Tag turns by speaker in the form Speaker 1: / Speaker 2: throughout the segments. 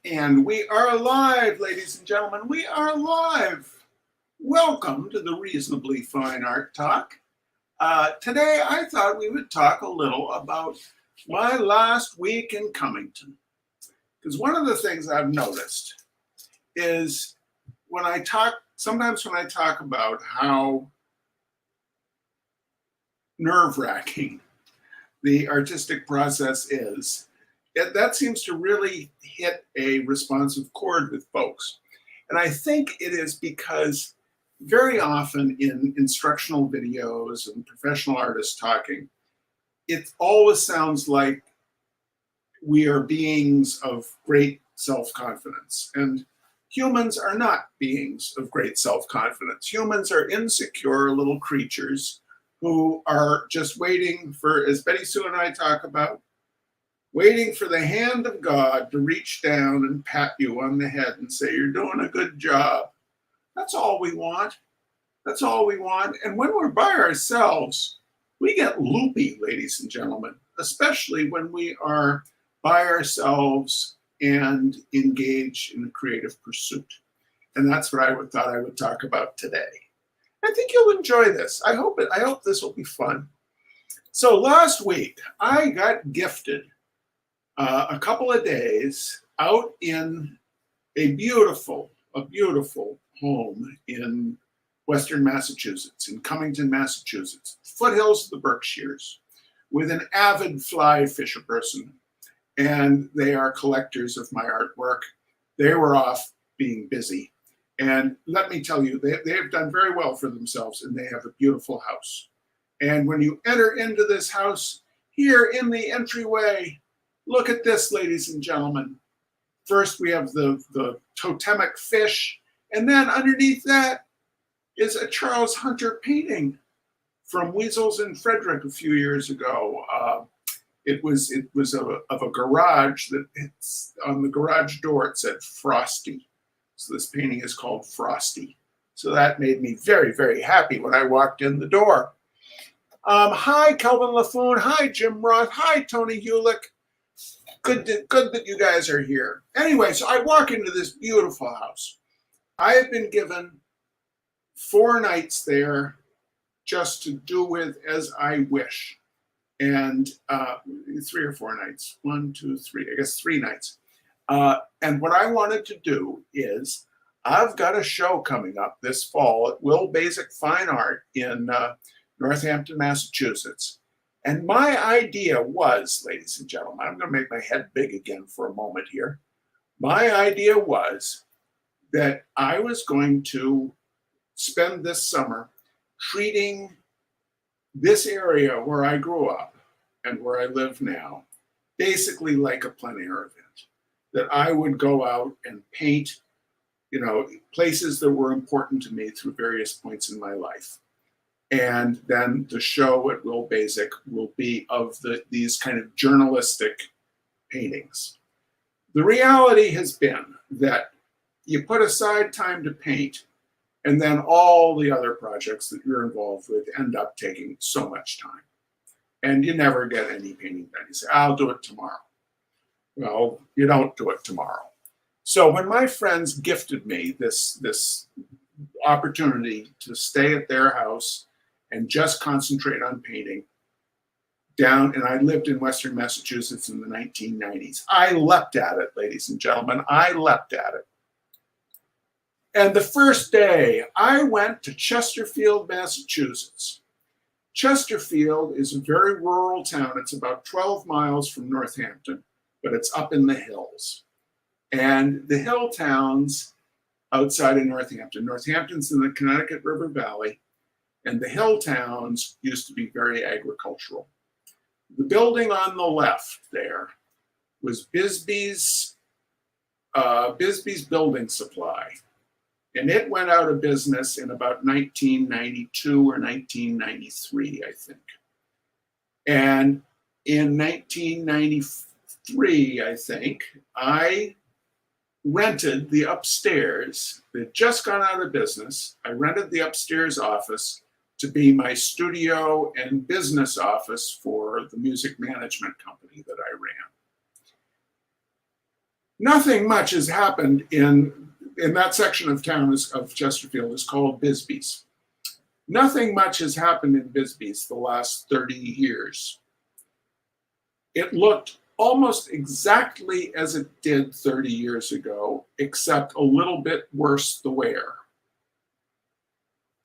Speaker 1: And we are live, ladies and gentlemen. We are live. Welcome to the Reasonably Fine Art Talk. Today, I thought we would talk a little about my last week in Cummington. Because one of the things I've noticed is sometimes when I talk about how nerve-wracking the artistic process is, that seems to really hit a responsive chord with folks. And I think it is because very often in instructional videos and professional artists talking, it always sounds like we are beings of great self-confidence. And humans are not beings of great self-confidence. Humans are insecure little creatures who are just waiting for, as Betty Sue and I talk about, waiting for the hand of God to reach down and pat you on the head and say, you're doing a good job. That's all we want. That's all we want. And when we're by ourselves, we get loopy, ladies and gentlemen, especially when we are by ourselves and engage in a creative pursuit. And that's what I thought I would talk about today. I think you'll enjoy this. I hope this will be fun. So last week, I got gifted a couple of days out in a beautiful home in Western Massachusetts, in Cummington, Massachusetts, foothills of the Berkshires, with an avid fly fisher person. And they are collectors of my artwork. They were off being busy. And let me tell you, they have done very well for themselves, and they have a beautiful house. And when you enter into this house, here in the entryway, look at this, ladies and gentlemen. First, we have the totemic fish, and then underneath that is a Charles Hunter painting from Weasels and Frederick a few years ago. It was of a garage that on the garage door it said Frosty. So this painting is called Frosty. So that made me very, very happy when I walked in the door. Hi, Kelvin LaFoon. Hi, Jim Roth. Hi, Tony Hulick. Good that you guys are here. Anyway, so I walk into this beautiful house. I have been given 4 nights there just to do with as I wish. And 3 or 4 nights. 1, 2, 3, I guess 3 nights. And what I wanted to do is, I've got a show coming up this fall at Will Basic Fine Art in Northampton, Massachusetts. And my idea was, ladies and gentlemen, I'm going to make my head big again for a moment here. My idea was that I was going to spend this summer treating this area where I grew up and where I live now, basically like a plein air event. That I would go out and paint, places that were important to me through various points in my life. And then the show at Will Basic will be of these kind of journalistic paintings. The reality has been that you put aside time to paint, and then all the other projects that you're involved with end up taking so much time. And you never get any painting done. You say, I'll do it tomorrow. Well, you don't do it tomorrow. So when my friends gifted me this opportunity to stay at their house and just concentrate on painting and I lived in Western Massachusetts in the 1990s. I leapt at it, ladies and gentlemen. I leapt at it. And the first day, I went to Chesterfield, Massachusetts. Chesterfield is a very rural town. It's about 12 miles from Northampton, but it's up in the hills. And the hill towns outside of Northampton, Northampton's in the Connecticut River Valley, and the hill towns used to be very agricultural. The building on the left there was Bisbee's Building Supply. And it went out of business in about 1992 or 1993, I think. And in 1993, I think, I rented the upstairs. They'd just gone out of business. I rented the upstairs office to be my studio and business office for the music management company that I ran. Nothing much has happened in that section of town of Chesterfield is called Bisbee's. Nothing much has happened in Bisbee's the last 30 years. It looked almost exactly as it did 30 years ago, except a little bit worse the wear.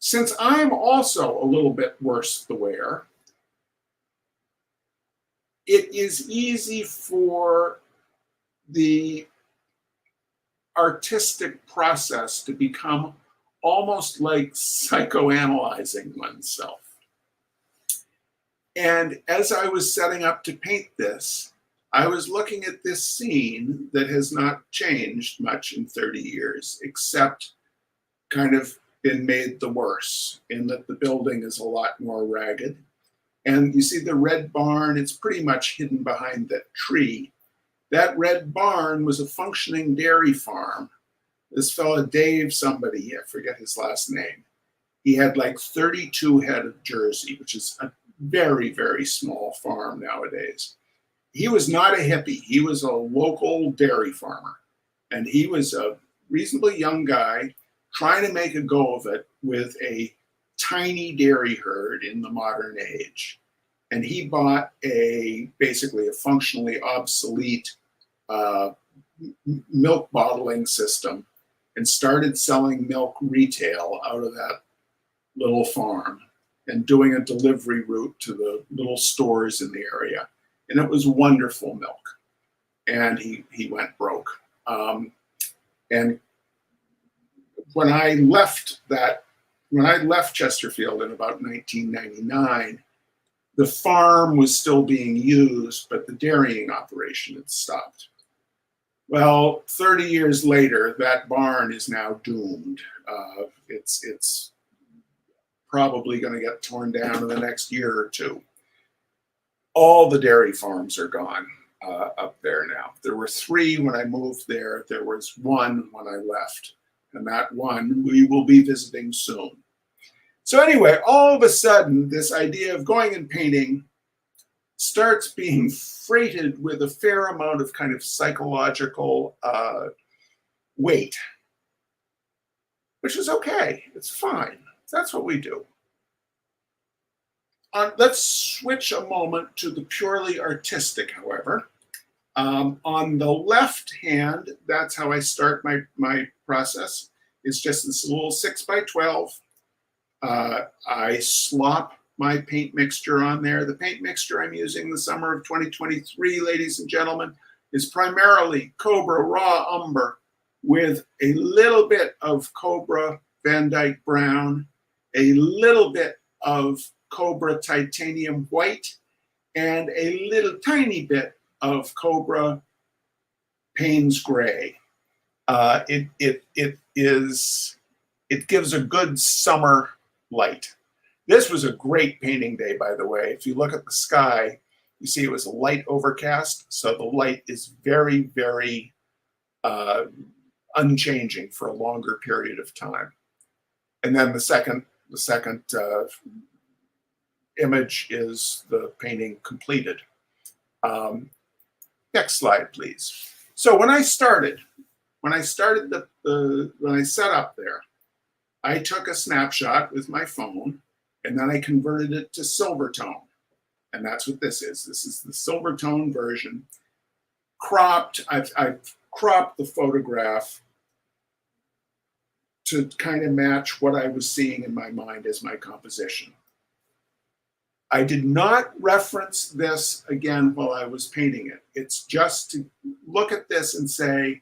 Speaker 1: Since I'm also a little bit worse the wear, it is easy for the artistic process to become almost like psychoanalyzing oneself. And as I was setting up to paint this, I was looking at this scene that has not changed much in 30 years, except kind of been made the worse in that the building is a lot more ragged. And you see the red barn, it's pretty much hidden behind that tree. That red barn was a functioning dairy farm. This fella, Dave somebody, I forget his last name, he had like 32 head of Jersey, which is a very, very small farm nowadays. He was not a hippie. He was a local dairy farmer. And he was a reasonably young guy trying to make a go of it with a tiny dairy herd in the modern age. And he bought basically a functionally obsolete milk bottling system and started selling milk retail out of that little farm and doing a delivery route to the little stores in the area. And it was wonderful milk. And he went broke. And when I left Chesterfield in about 1999, the farm was still being used, but the dairying operation had stopped. Well, 30 years later, that barn is now doomed. It's probably going to get torn down in the next year or two. All the dairy farms are gone up there now. There were 3 when I moved there. There was 1 when I left. And that one we will be visiting soon. So anyway, all of a sudden, this idea of going and painting starts being freighted with a fair amount of kind of psychological weight, which is okay. It's fine. That's what we do. Let's switch a moment to the purely artistic, however. On the left hand, that's how I start my process. It's just this little 6x12. I slop my paint mixture on there. The paint mixture I'm using the summer of 2023, ladies and gentlemen, is primarily Cobra Raw Umber with a little bit of Cobra Van Dyke Brown, a little bit of Cobra Titanium White, and a little tiny bit of Cobra Payne's Gray. It gives a good summer light. This was a great painting day, by the way. If you look at the sky, you see it was a light overcast, so the light is very, very unchanging for a longer period of time. And then the second image is the painting completed. Next slide, please. So when I set up there, I took a snapshot with my phone and then I converted it to Silvertone. And that's what this is. This is the Silvertone version. Cropped, I've cropped the photograph to kind of match what I was seeing in my mind as my composition. I did not reference this again while I was painting it. It's just to look at this and say,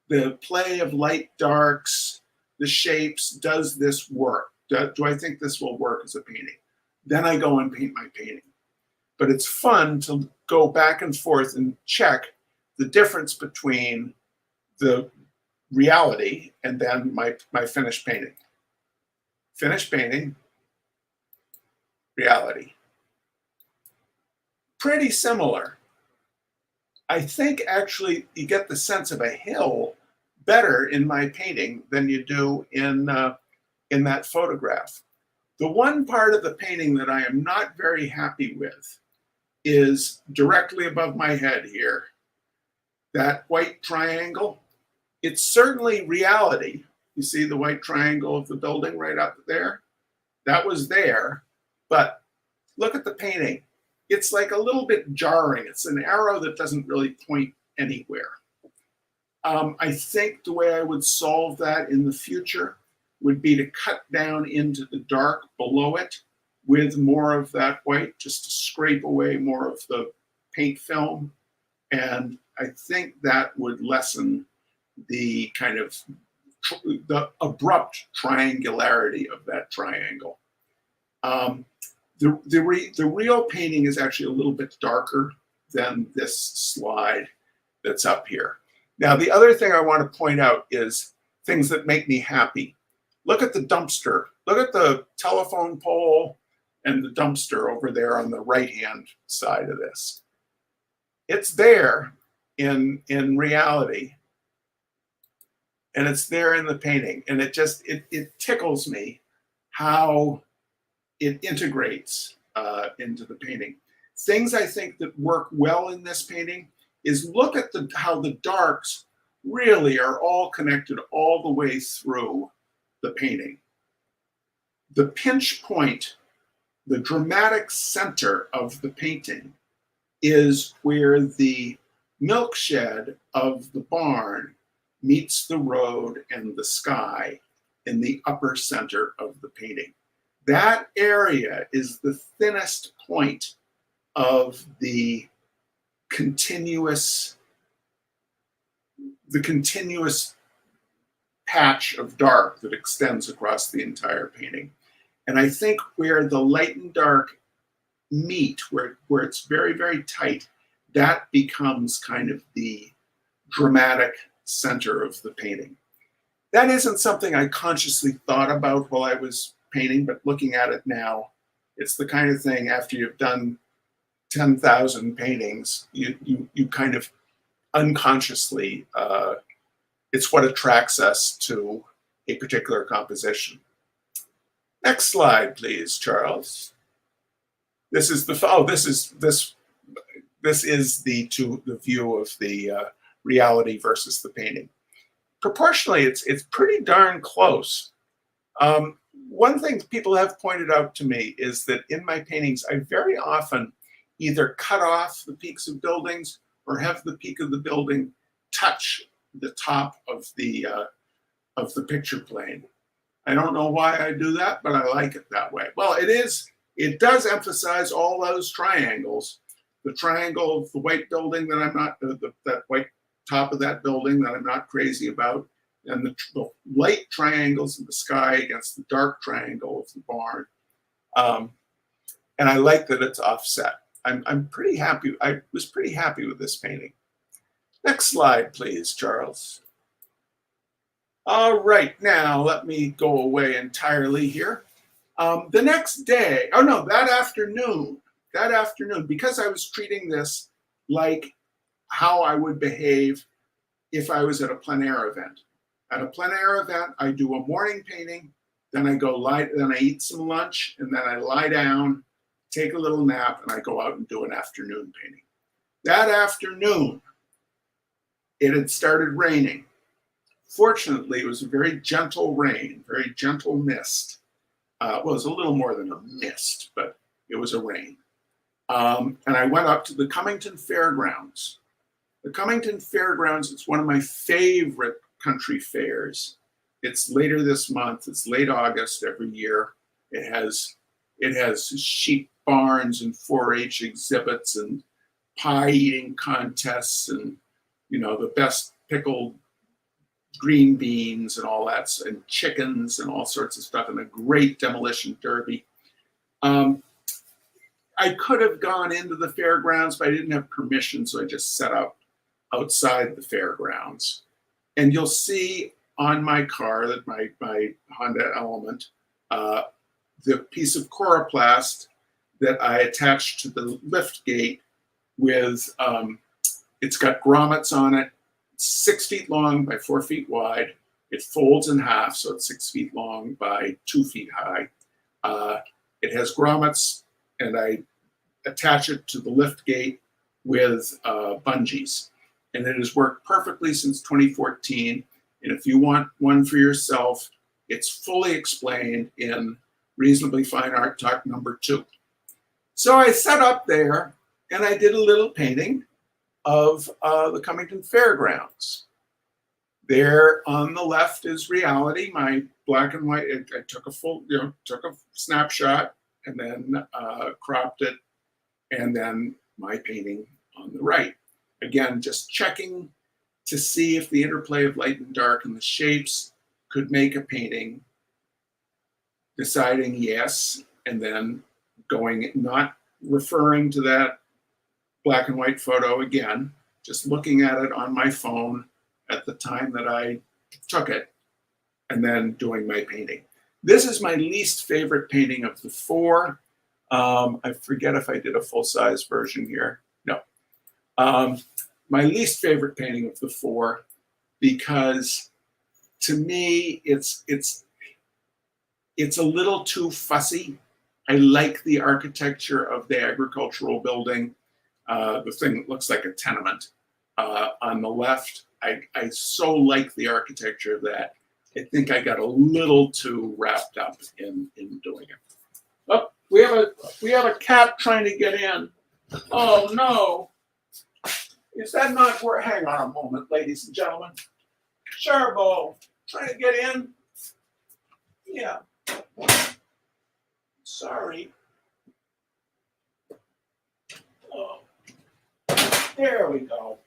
Speaker 1: the play of light darks, the shapes, does this work? Do I think this will work as a painting? Then I go and paint my painting. But it's fun to go back and forth and check the difference between the reality and then my finished painting. Finished painting, reality. Pretty similar. I think actually you get the sense of a hill better in my painting than you do in that photograph. The one part of the painting that I am not very happy with is directly above my head here. that white triangle, it's certainly reality. You see the white triangle of the building right up there? That was there, but look at the painting. It's like a little bit jarring. It's an arrow that doesn't really point anywhere. I think the way I would solve that in the future would be to cut down into the dark below it with more of that white, just to scrape away more of the paint film. And I think that would lessen the kind of the abrupt triangularity of that triangle. The real painting is actually a little bit darker than this slide that's up here. Now, the other thing I want to point out is things that make me happy. Look at the dumpster. Look at the telephone pole and the dumpster over there on the right-hand side of this. It's there in reality, and it's there in the painting, and it tickles me how it integrates into the painting. Things I think that work well in this painting is look at how the darks really are all connected all the way through the painting. The pinch point, the dramatic center of the painting, is where the milk shed of the barn meets the road and the sky in the upper center of the painting. That area is the thinnest point of the continuous patch of dark that extends across the entire painting. And I think where the light and dark meet, where it's very, very tight, that becomes kind of the dramatic center of the painting. That isn't something I consciously thought about while I was painting, but looking at it now, it's the kind of thing after you've done 10,000 paintings, you kind of unconsciously, it's what attracts us to a particular composition. Next slide, please, Charles. This is the view of the reality versus the painting. Proportionally, it's pretty darn close. One thing people have pointed out to me is that in my paintings, I very often either cut off the peaks of buildings or have the peak of the building touch the top of the picture plane. I don't know why I do that, but I like it that way. Well, it does emphasize all those triangles. The triangle of the white building that I'm not, that white top of that building that I'm not crazy about, and the light triangles in the sky against the dark triangle of the barn. And I like that it's offset. I'm pretty happy. I was pretty happy with this painting. Next slide, please, Charles. All right, now let me go away entirely here. The next day, that afternoon, because I was treating this like how I would behave if I was at a plein air event. At a plein air event, I do a morning painting, then I eat some lunch, and then I lie down, take a little nap, and I go out and do an afternoon painting. That afternoon, it had started raining. Fortunately, it was a very gentle rain, very gentle mist. Well, it was a little more than a mist, but it was a rain. And I went up to the Cummington Fairgrounds. The Cummington Fairgrounds, it's one of my favorite country fairs. It's later this month. It's late August every year. It has sheep barns and 4-H exhibits and pie eating contests and, the best pickled green beans and all that, and chickens and all sorts of stuff, and a great demolition derby. I could have gone into the fairgrounds, but I didn't have permission, so I just set up outside the fairgrounds. And you'll see on my car, that my Honda Element, the piece of coroplast that I attached to the lift gate with, it's got grommets on it. It's 6 feet long by 4 feet wide. It folds in half, so it's 6 feet long by 2 feet high. It has grommets, and I attach it to the lift gate with bungees. and it has worked perfectly since 2014. And if you want one for yourself, it's fully explained in Reasonably Fine Art Talk #2. So I set up there and I did a little painting of the Cummington Fairgrounds. There on the left is reality, my black and white. I took a took a snapshot and then cropped it, and then my painting on the right. Again, just checking to see if the interplay of light and dark and the shapes could make a painting, deciding yes, and then going, not referring to that black and white photo again, just looking at it on my phone at the time that I took it, and then doing my painting. This is my least favorite painting of the 4. I forget if I did a full-size version here. No. My least favorite painting of the 4, because to me it's a little too fussy. I like the architecture of the agricultural building, the thing that looks like a tenement on the left. I so like the architecture of that. I think I got a little too wrapped up in doing it. Oh, we have a cat trying to get in. Oh no! Is that not where? Hang on a moment, ladies and gentlemen. Charbo, trying to get in. Yeah. Sorry. Oh, there we go.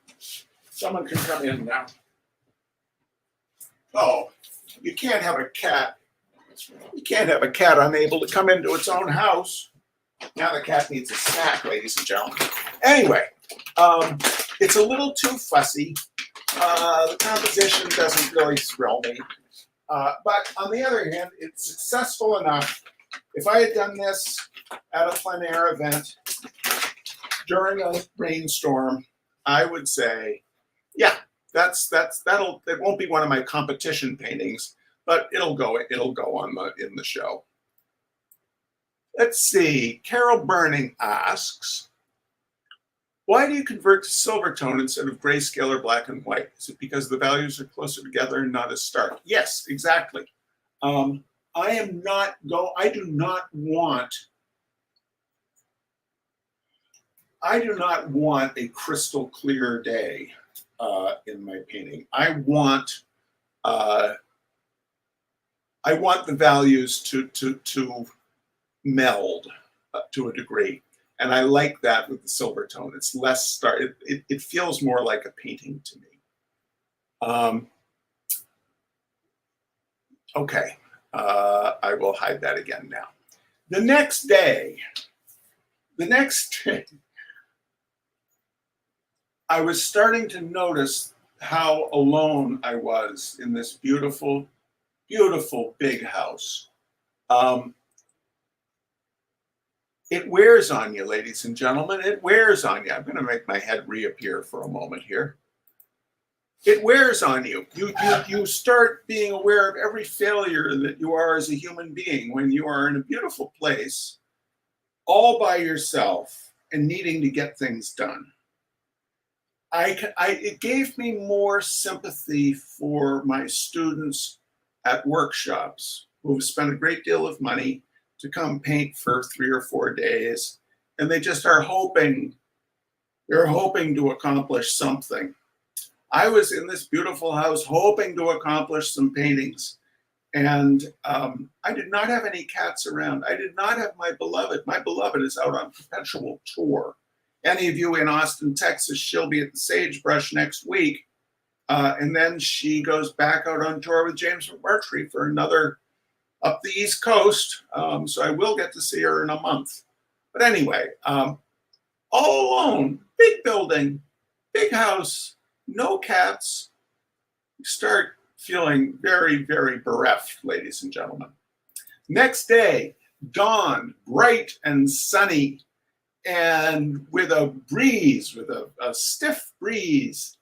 Speaker 1: Someone can come in now. Oh, you can't have a cat. You can't have a cat unable to come into its own house. Now the cat needs a snack, ladies and gentlemen. Anyway, it's a little too fussy. The composition doesn't really thrill me. But on the other hand, it's successful enough. If I had done this at a plein air event during a rainstorm, I would say, yeah, it won't be one of my competition paintings, but it'll go on in the show. Let's see. Carol Burning asks, why do you convert to silvertone instead of grayscale or black and white? Is it because the values are closer together and not as stark? Yes, exactly. I do not want a crystal clear day in my painting. I want the values to meld to a degree. And I like that with the Silvertone. It's less stark. It feels more like a painting to me. Okay, I will hide that again now. The next day, I was starting to notice how alone I was in this beautiful, beautiful big house. It wears on you, ladies and gentlemen. It wears on you. I'm going to make my head reappear for a moment here. It wears on you. You start being aware of every failure that you are as a human being when you are in a beautiful place, all by yourself and needing to get things done. It gave me more sympathy for my students at workshops who have spent a great deal of money to come paint for 3 or 4 days, and they just are hoping to accomplish something. I was in this beautiful house hoping to accomplish some paintings, and I did not have any cats around. I did not have my beloved. My beloved is out on perpetual tour. Any of you in Austin, Texas, she'll be at the Sagebrush next week, and then she goes back out on tour with James McMurtry for another up the East Coast, so I will get to see her in a month. But anyway, all alone, big building, big house, no cats. You start feeling very, very bereft, ladies and gentlemen. Next day, dawn, bright and sunny, and with a breeze, with a stiff breeze.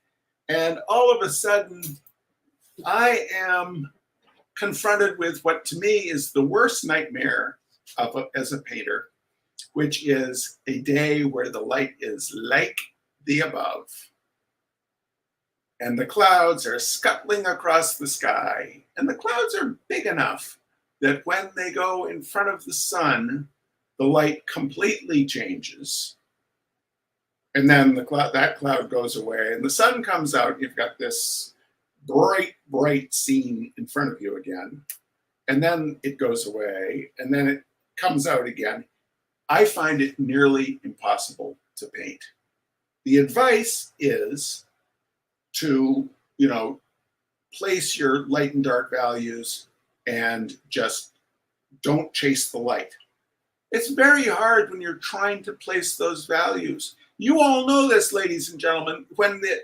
Speaker 1: And all of a sudden, I am confronted with what to me is the worst nightmare as a painter, which is a day where the light is like the above. and the clouds are scuttling across the sky. And the clouds are big enough that when they go in front of the sun, the light completely changes. And then that cloud goes away and the sun comes out. You've got this bright, bright scene in front of you again. And then it goes away and then it comes out again. I find it nearly impossible to paint. The advice is to, place your light and dark values and just don't chase the light. It's very hard when you're trying to place those values. You all know this, ladies and gentlemen, when the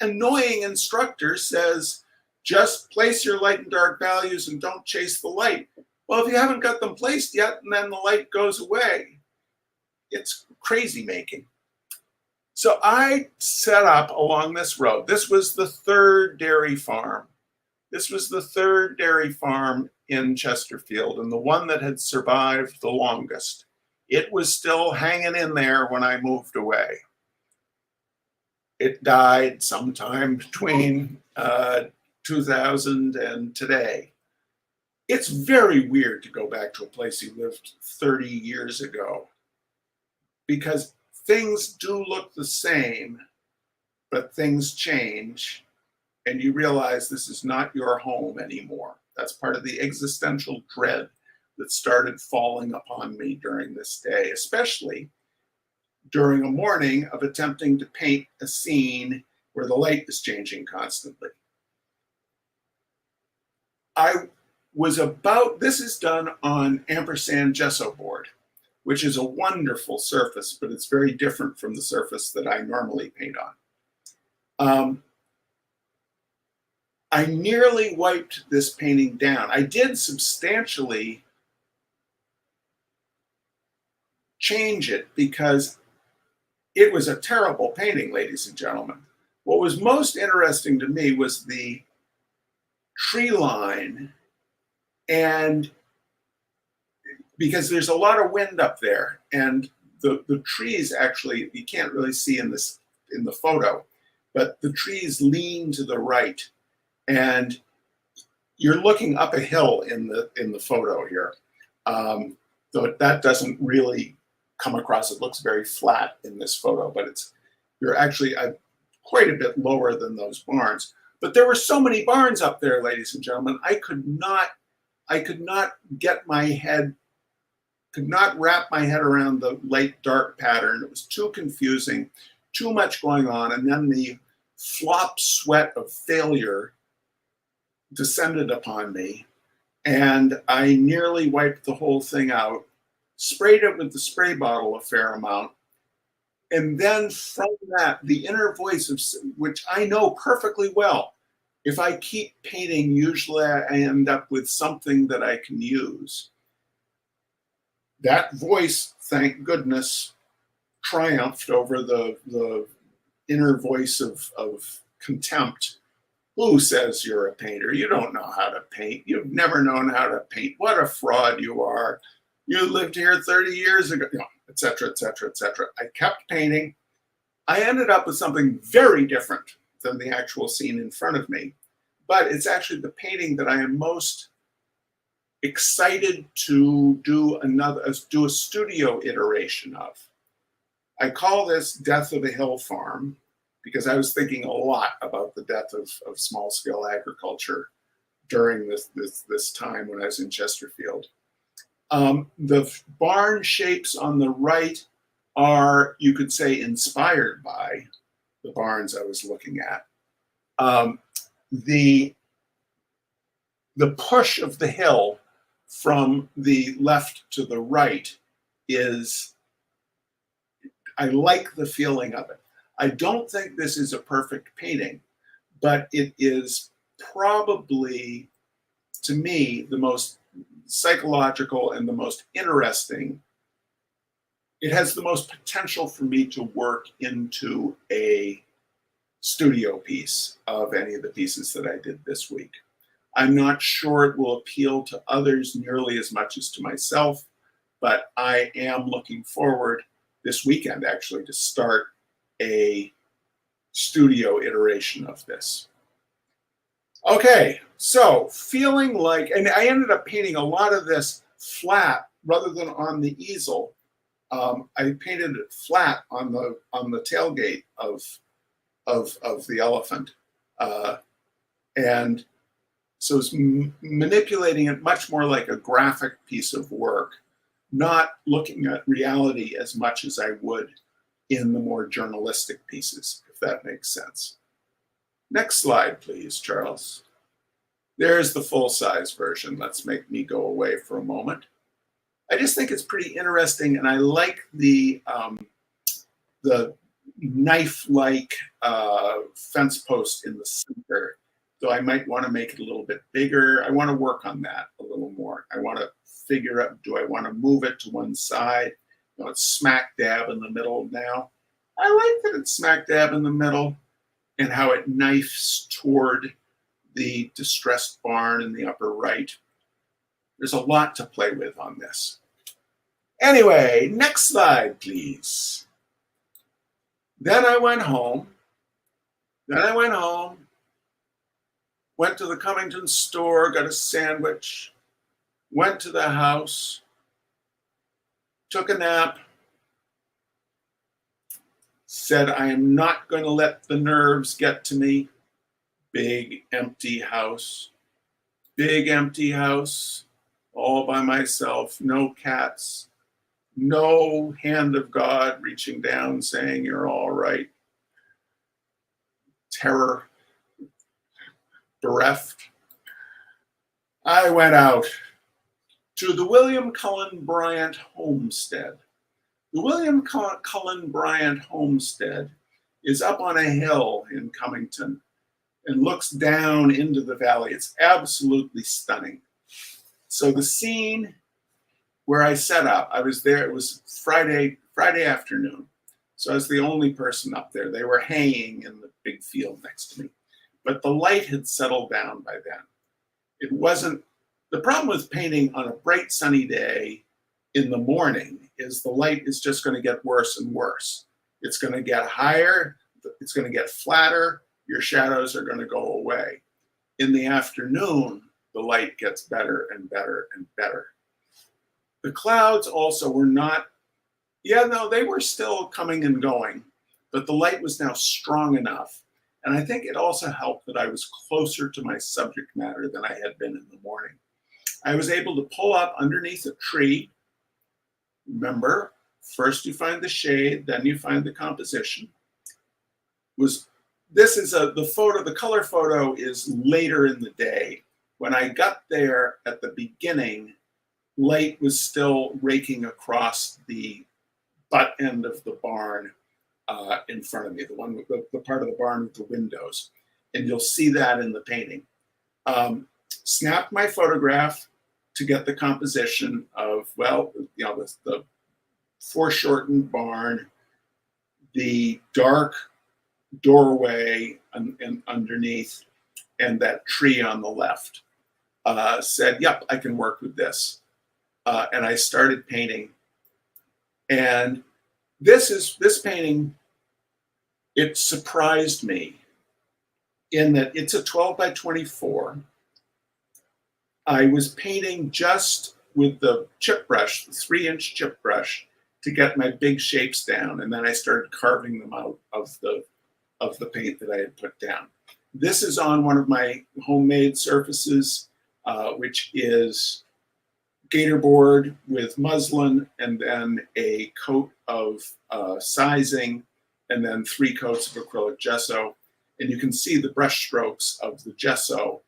Speaker 1: annoying instructor says, just place your light and dark values and don't chase the light. Well, if you haven't got them placed yet and then the light goes away, it's crazy making. So I set up along this road. This was the third dairy farm. This was the third dairy farm in Chesterfield and the one that had survived the longest. It was still hanging in there when I moved away. It died sometime between 2000 and today. It's very weird to go back to a place you lived 30 years ago because things do look the same, but things change and you realize this is not your home anymore. That's part of the existential dread that started falling upon me during this day, especially during a morning of attempting to paint a scene where the light is changing constantly. This is done on ampersand gesso board, which is a wonderful surface, but it's very different from the surface that I normally paint on. I nearly wiped this painting down. I did substantially change it because it was a terrible painting, ladies and gentlemen. What was most interesting to me was the tree line, and because there's a lot of wind up there and the trees actually, you can't really see in the photo, but the trees lean to the right and you're looking up a hill in the photo here. Though that doesn't really come across. It looks very flat in this photo, but you're actually quite a bit lower than those barns. But there were so many barns up there, ladies and gentlemen. I could not wrap my head around the light dark pattern. It was too confusing, too much going on. And then the flop sweat of failure descended upon me and I nearly wiped the whole thing out, sprayed it with the spray bottle a fair amount. And then from that, the inner voice which I know perfectly well, if I keep painting, usually I end up with something that I can use. That voice, thank goodness, triumphed over the inner voice of contempt. Who says you're a painter? You don't know how to paint. You've never known how to paint. What a fraud you are. You lived here 30 years ago, et cetera, et cetera, et cetera. I kept painting. I ended up with something very different than the actual scene in front of me, but it's actually the painting that I am most excited to do a studio iteration of. I call this Death of a Hill Farm because I was thinking a lot about the death of small-scale agriculture during this time when I was in Chesterfield. The barn shapes on the right are, you could say, inspired by the barns I was looking at. The push of the hill from the left to the right I like the feeling of it. I don't think this is a perfect painting, but it is probably, to me, the most psychological and the most interesting. It has the most potential for me to work into a studio piece of any of the pieces that I did this week. I'm not sure it will appeal to others nearly as much as to myself, but I am looking forward this weekend actually to start a studio iteration of this. Okay, so feeling like, and I ended up painting a lot of this flat rather than on the easel. I painted it flat on the tailgate of the elephant, and so it's manipulating it much more like a graphic piece of work, not looking at reality as much as I would in the more journalistic pieces, if that makes sense. Next slide, please, Charles. There's the full-size version. Let's make me go away for a moment. I just think it's pretty interesting, and I like the knife-like fence post in the center. So I might want to make it a little bit bigger. I want to work on that a little more. I want to figure out, do I want to move it to one side? You know, it's smack dab in the middle now. I like that it's smack dab in the middle and how it knifes toward the distressed barn in the upper right. There's a lot to play with on this. Anyway, next slide, please. Then I went home. Went to the Cummington store, got a sandwich, went to the house, took a nap, said I am not going to let the nerves get to me. Big empty house, all by myself, no cats, no hand of God reaching down saying you're all right. Terror, bereft. I went out to the William Cullen Bryant homestead. The William Cullen Bryant homestead is up on a hill in Cummington and looks down into the valley. It's absolutely stunning. So the scene where I set up, I was there, it was Friday afternoon. So I was the only person up there. They were haying in the big field next to me. But the light had settled down by then. It wasn't, the problem with painting on a bright sunny day in the morning is the light is just going to get worse and worse. It's going to get higher, it's going to get flatter, your shadows are going to go away. In the afternoon, the light gets better and better and better. The clouds also were not, they were still coming and going, but the light was now strong enough. And I think it also helped that I was closer to my subject matter than I had been in the morning. I was able to pull up underneath a tree. Remember, first you find the shade, then you find the composition. The color photo is later in the day. When I got there at the beginning, light was still raking across the butt end of the barn in front of me, the one with the part of the barn with the windows. And you'll see that in the painting. Snapped my photograph to get the composition of, the foreshortened barn, the dark doorway and underneath, and that tree on the left. Said, yep, I can work with this. And I started painting. And this painting, it surprised me in that it's a 12 by 24. I was painting just with the chip brush, the 3-inch chip brush, to get my big shapes down. And then I started carving them out of the paint that I had put down. This is on one of my homemade surfaces, which is gator board with muslin and then a coat of sizing and then 3 coats of acrylic gesso. And you can see the brush strokes of the gesso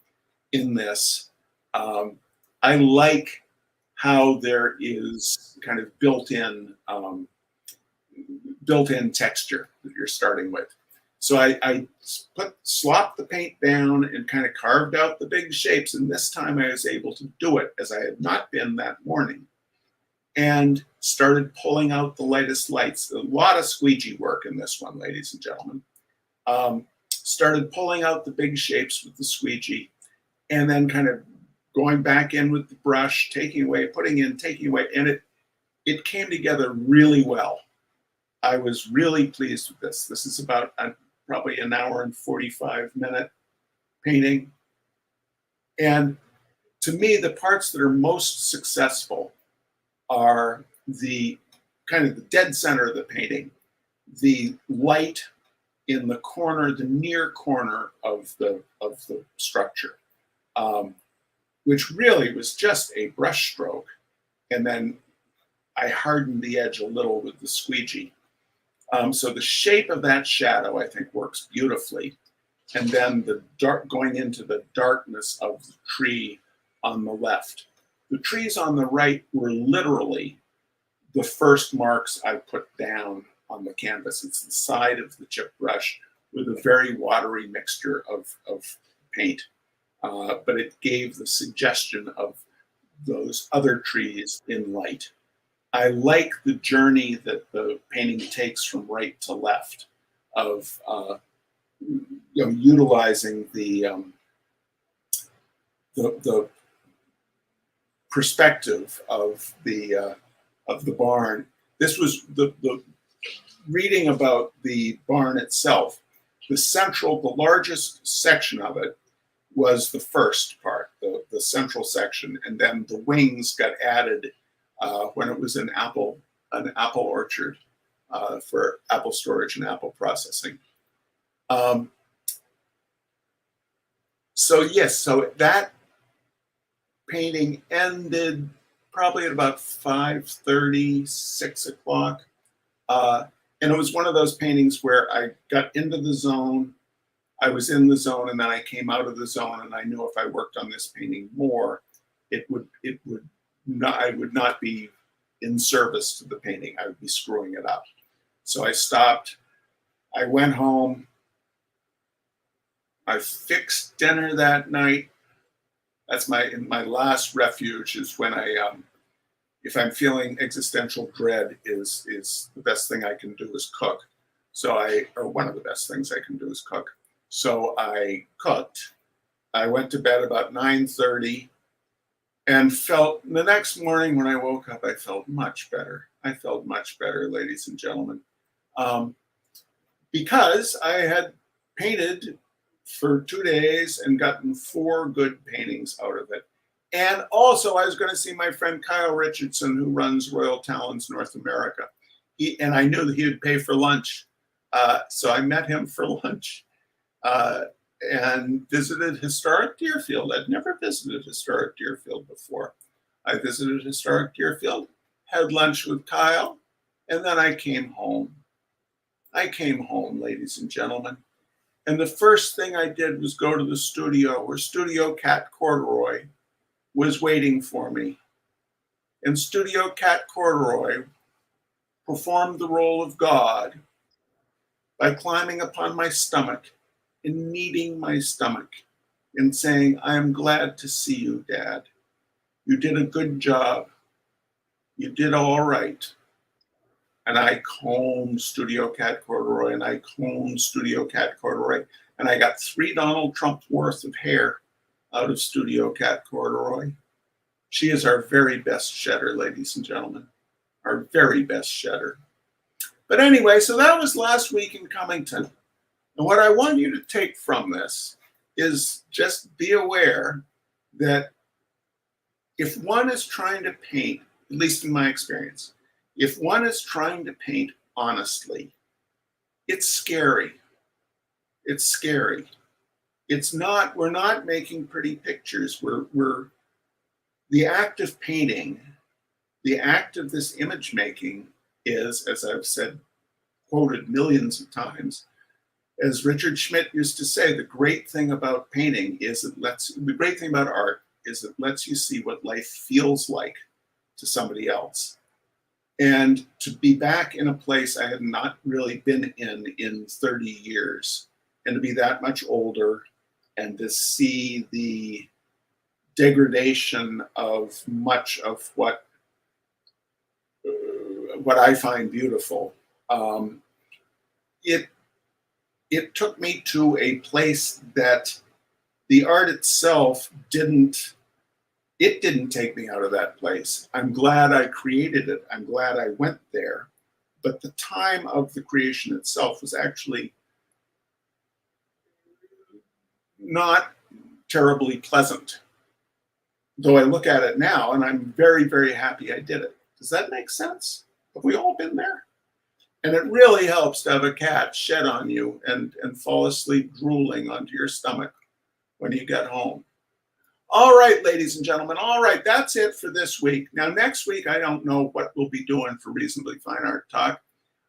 Speaker 1: in this. I like how there is kind of built-in texture that you're starting with. So I slopped the paint down and kind of carved out the big shapes. And this time I was able to do it as I had not been that morning, and started pulling out the lightest lights. A lot of squeegee work in this one, ladies and gentlemen. Started pulling out the big shapes with the squeegee, and then kind of going back in with the brush, taking away, putting in, taking away, and it came together really well. I was really pleased with this. This is about probably an hour and 45-minute painting. And to me, the parts that are most successful are the kind of the dead center of the painting, the light in the corner, the near corner of the structure, which really was just a brush stroke. And then I hardened the edge a little with the squeegee. So the shape of that shadow, I think, works beautifully. And then the dark, going into the darkness of the tree on the left. The trees on the right were literally the first marks I put down on the canvas. It's the side of the chip brush with a very watery mixture of paint. But it gave the suggestion of those other trees in light. I like the journey that the painting takes from right to left of utilizing the perspective of the barn. This was the reading about the barn itself. The largest section of it was the first part, the central section, and then the wings got added when it was an apple orchard for apple storage and apple processing. So that painting ended probably at about 5:30, 6 o'clock. And it was one of those paintings where I got into the zone, I was in the zone, and then I came out of the zone, and I knew if I worked on this painting more, I would not be in service to the painting. I would be screwing it up. So I stopped. I went home. I fixed dinner that night. That's my last refuge, is when if I'm feeling existential dread, is the best thing I can do is cook. Or one of the best things I can do is cook. So I cooked. I went to bed about 9:30 and the next morning when I woke up, I felt much better. I felt much better, ladies and gentlemen, because I had painted for 2 days and gotten 4 good paintings out of it. And also I was going to see my friend Kyle Richardson, who runs Royal Talons North America. And I knew that he would pay for lunch. So I met him for lunch and visited historic Deerfield. I'd never visited historic Deerfield before. I visited historic Deerfield, had lunch with Kyle, and then I came home. I came home, ladies and gentlemen. And the first thing I did was go to the studio, where Studio Cat Corduroy was waiting for me. And Studio Cat Corduroy performed the role of God by climbing upon my stomach and kneading my stomach and saying, "I am glad to see you, Dad. You did a good job. You did all right." And I combed Studio Cat Corduroy, and I combed Studio Cat Corduroy, and I got 3 Donald Trump worth of hair out of Studio Cat Corduroy. She is our very best shedder, ladies and gentlemen, our very best shedder. But anyway, so that was last week in Cummington. And what I want you to take from this is just be aware that if one is trying to paint, at least in my experience, if one is trying to paint honestly, it's scary. It's scary. We're not making pretty pictures. We're the act of painting, the act of this image making is, as I've said, quoted millions of times, as Richard Schmidt used to say, the great thing about painting is the great thing about art is it lets you see what life feels like to somebody else. And to be back in a place I had not really been in 30 years, and to be that much older, and to see the degradation of much of what I find beautiful, it took me to a place that the art itself didn't take me out of that place. I'm glad I created it. I'm glad I went there. But the time of the creation itself was actually not terribly pleasant. Though I look at it now and I'm very, very happy I did it. Does that make sense? Have we all been there? And it really helps to have a cat shed on you and fall asleep drooling onto your stomach when you get home. All right, ladies and gentlemen. All right, that's it for this week. Now, next week, I don't know what we'll be doing for Reasonably Fine Art Talk,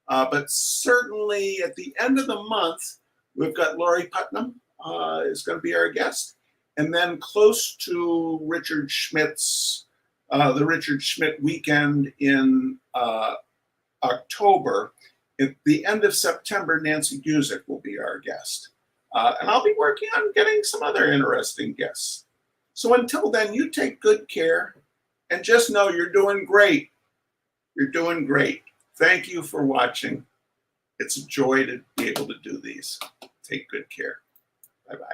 Speaker 1: but certainly at the end of the month, we've got Laurie Putnam is going to be our guest. And then close to Richard Schmidt's, the Richard Schmidt weekend in October, at the end of September, Nancy Guzik will be our guest. And I'll be working on getting some other interesting guests. So until then, you take good care and just know you're doing great. You're doing great. Thank you for watching. It's a joy to be able to do these. Take good care. Bye-bye.